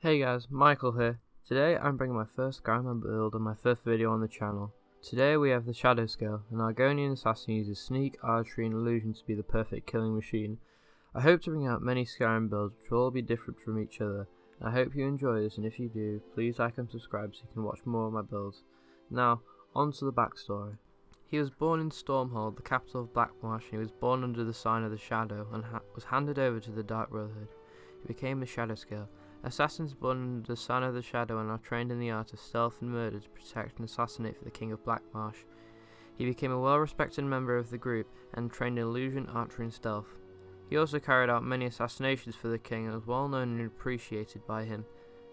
Hey guys, Michael here. Today I'm bringing my first Skyrim Build and my first video on the channel. Today we have the Shadowscale, an Argonian assassin who uses sneak, archery and illusion to be the perfect killing machine. I hope to bring out many Skyrim builds which will all be different from each other. I hope you enjoy this, and if you do, please like and subscribe so you can watch more of my builds. Now, on to the backstory. He was born in Stormhold, the capital of Blackmarsh, and he was born under the sign of the Shadow and was handed over to the Dark Brotherhood. He became the Shadowscale. Assassins born under the sign of the Shadow and are trained in the art of stealth and murder to protect and assassinate for the King of Blackmarsh. He became a well-respected member of the group and trained in illusion, archery and stealth. He also carried out many assassinations for the king and was well known and appreciated by him.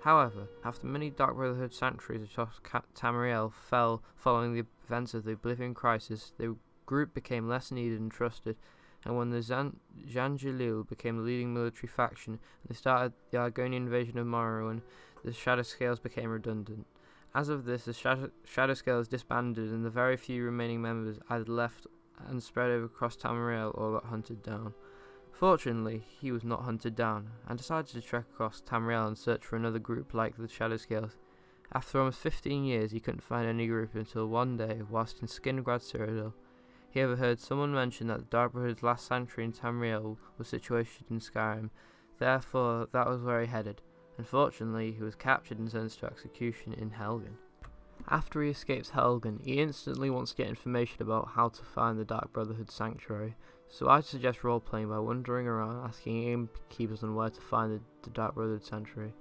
However, after many Dark Brotherhood sanctuaries across Tamriel fell following the events of the Oblivion Crisis, the group became less needed and trusted, and when the Zanjalil became the leading military faction and they started the Argonian invasion of Morrowind, the Shadowscales became redundant. As of this, the Shadowscale is disbanded and the very few remaining members either left and spread over across Tamriel or got hunted down. Fortunately, he was not hunted down and decided to trek across Tamriel and search for another group like the Shadowscales. After almost 15 years, he couldn't find any group until one day, whilst in Skingrad Cyrodiil, he overheard someone mention that the Dark Brotherhood's last sanctuary in Tamriel was situated in Skyrim. Therefore, that was where he headed. Unfortunately, he was captured and sentenced to execution in Helgen. After he escapes Helgen, he instantly wants to get information about how to find the Dark Brotherhood sanctuary. So I suggest role-playing by wandering around asking innkeepers on where to find the Dark Brotherhood sanctuary.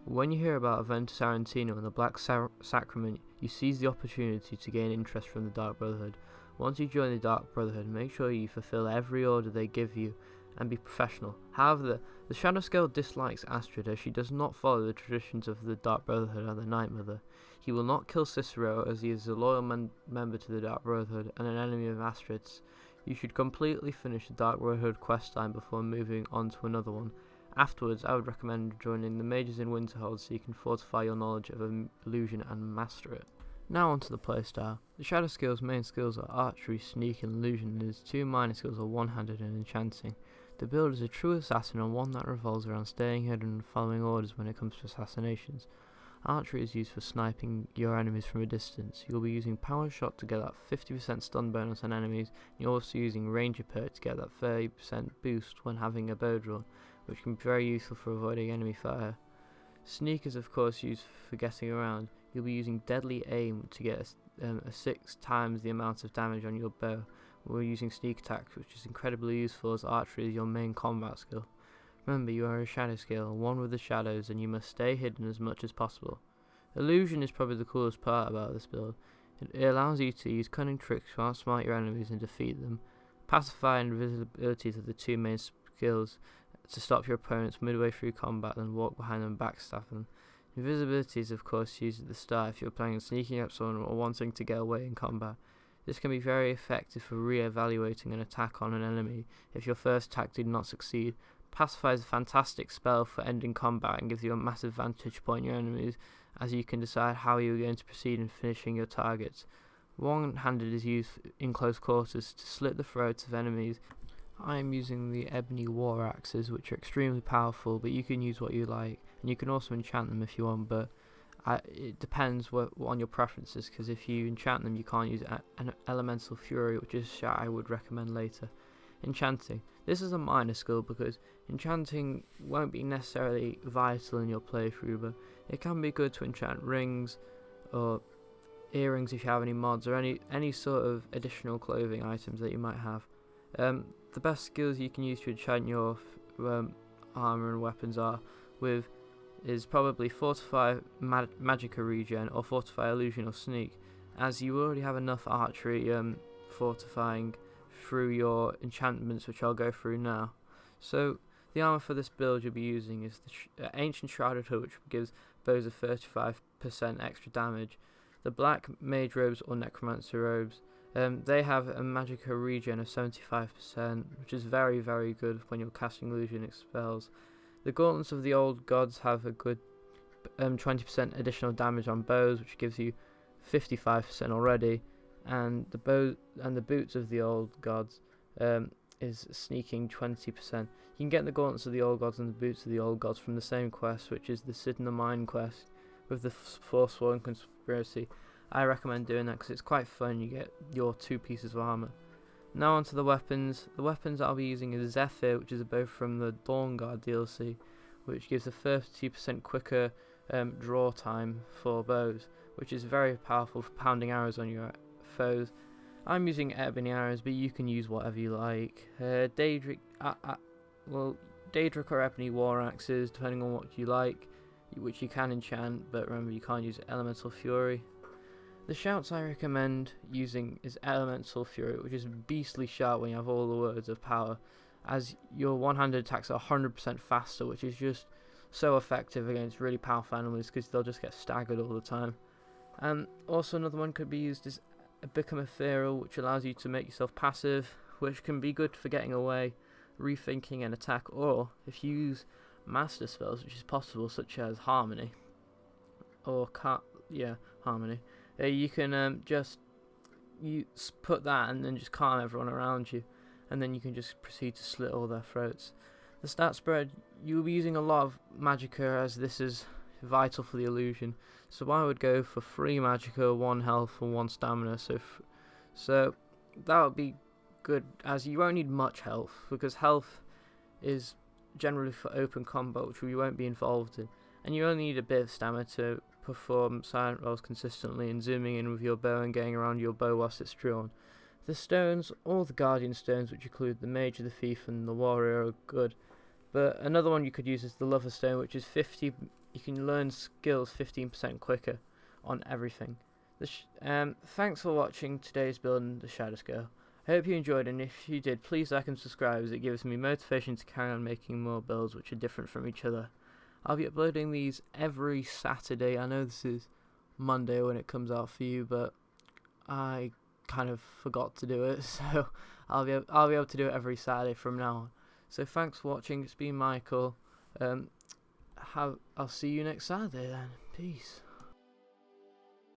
When you hear about Aventus Arantino and the Black Sacrament, you seize the opportunity to gain interest from the Dark Brotherhood. Once you join the Dark Brotherhood, make sure you fulfill every order they give you and be professional. However, the Shadowscale dislikes Astrid as she does not follow the traditions of the Dark Brotherhood and the Night Mother. He will not kill Cicero as he is a loyal member to the Dark Brotherhood and an enemy of Astrid's. You should completely finish the Dark Brotherhood questline before moving on to another one. Afterwards, I would recommend joining the mages in Winterhold so you can fortify your knowledge of illusion and master it. Now onto the playstyle. The Shadowscale's main skills are archery, sneak and illusion, and his two minor skills are one-handed and enchanting. The build is a true assassin and one that revolves around staying hidden and following orders when it comes to assassinations. Archery is used for sniping your enemies from a distance. You'll be using power shot to get that 50% stun bonus on enemies, and you're also using ranger perk to get that 30% boost when having a bow drawn, which can be very useful for avoiding enemy fire. Sneak is of course used for getting around. You'll be using deadly aim to get a 6 times the amount of damage on your bow. We're using sneak attacks, which is incredibly useful as archery is your main combat skill. Remember, you are a Shadowscale, one with the shadows, and you must stay hidden as much as possible. Illusion is probably the coolest part about this build. It allows you to use cunning tricks to outsmart your enemies and defeat them. Pacify and invisibilities are the two main skills to stop your opponents midway through combat and walk behind them and backstab them. Invisibility is of course used at the start if you're planning on sneaking up someone or wanting to get away in combat. This can be very effective for re-evaluating an attack on an enemy if your first attack did not succeed. Pacify is a fantastic spell for ending combat and gives you a massive vantage point on your enemies as you can decide how you are going to proceed in finishing your targets. One-handed is used in close quarters to slit the throats of enemies. I am using the Ebony War Axes, which are extremely powerful, but you can use what you like, and you can also enchant them if you want, but it depends on your preferences, because if you enchant them you can't use an Elemental Fury, which is a I would recommend later. Enchanting. This is a minor skill because enchanting won't be necessarily vital in your playthrough, but it can be good to enchant rings or earrings if you have any mods or any sort of additional clothing items that you might have. The best skills you can use to enchant your armor and weapons is probably Fortify Magicka Regen or Fortify Illusion or Sneak, as you already have enough archery fortifying through your enchantments, which I'll go through now. So the armor for this build you'll be using is the Ancient Shrouded Hood, which gives bows a 35% extra damage. The Black Mage Robes or Necromancer Robes, they have a Magicka Regen of 75%, which is very very good when you're casting illusion spells. The Gauntlets of the Old Gods have a good 20% additional damage on bows, which gives you 55% already, and the Boots of the Old Gods is sneaking 20%. You can get the gauntlets of the old gods and the boots of the old gods from the same quest, which is the Sid in the Mine quest with the Forsworn Conspiracy. I recommend doing that because it's quite fun. You get your 2 pieces of armor. Now onto the weapons. The weapons that I'll be using is Zephyr, which is a bow from the Dawnguard DLC, which gives a 30% quicker draw time for bows, which is very powerful for pounding arrows on your foes. I'm using ebony arrows, but you can use whatever you like. Daedric or ebony war axes, depending on what you like, which you can enchant, but remember you can't use elemental fury. The shouts I recommend using is elemental fury, which is beastly sharp when you have all the words of power, as your one-handed attacks are 100% faster, which is just so effective against really powerful enemies because they'll just get staggered all the time. And also another one could be used as Become Ethereal, which allows you to make yourself passive, which can be good for getting away, rethinking an attack, or if you use master spells, which is possible, such as Harmony, or Harmony. You can just put that and then just calm everyone around you, and then you can just proceed to slit all their throats. The stat spread, you'll be using a lot of Magicka, as this is vital for the illusion, so I would go for 3 Magicka, 1 health and 1 stamina, so that would be good, as you won't need much health, because health is generally for open combat, which we won't be involved in, and you only need a bit of stamina to perform silent rolls consistently and zooming in with your bow and getting around your bow whilst it's drawn. The stones, all the Guardian stones, which include the Mage, the Thief and the Warrior, are good, but another one you could use is the Lover Stone, which is 50. You can learn skills 15% quicker on everything. Thanks for watching today's build in the Shadowscale. I hope you enjoyed, and if you did, please like and subscribe, as it gives me motivation to carry on making more builds which are different from each other. I'll be uploading these every Saturday. I know this is Monday when it comes out for you, but I kind of forgot to do it, so I'll be able to do it every Saturday from now on. So thanks for watching. It's been Michael. I'll see you next Saturday then. Peace.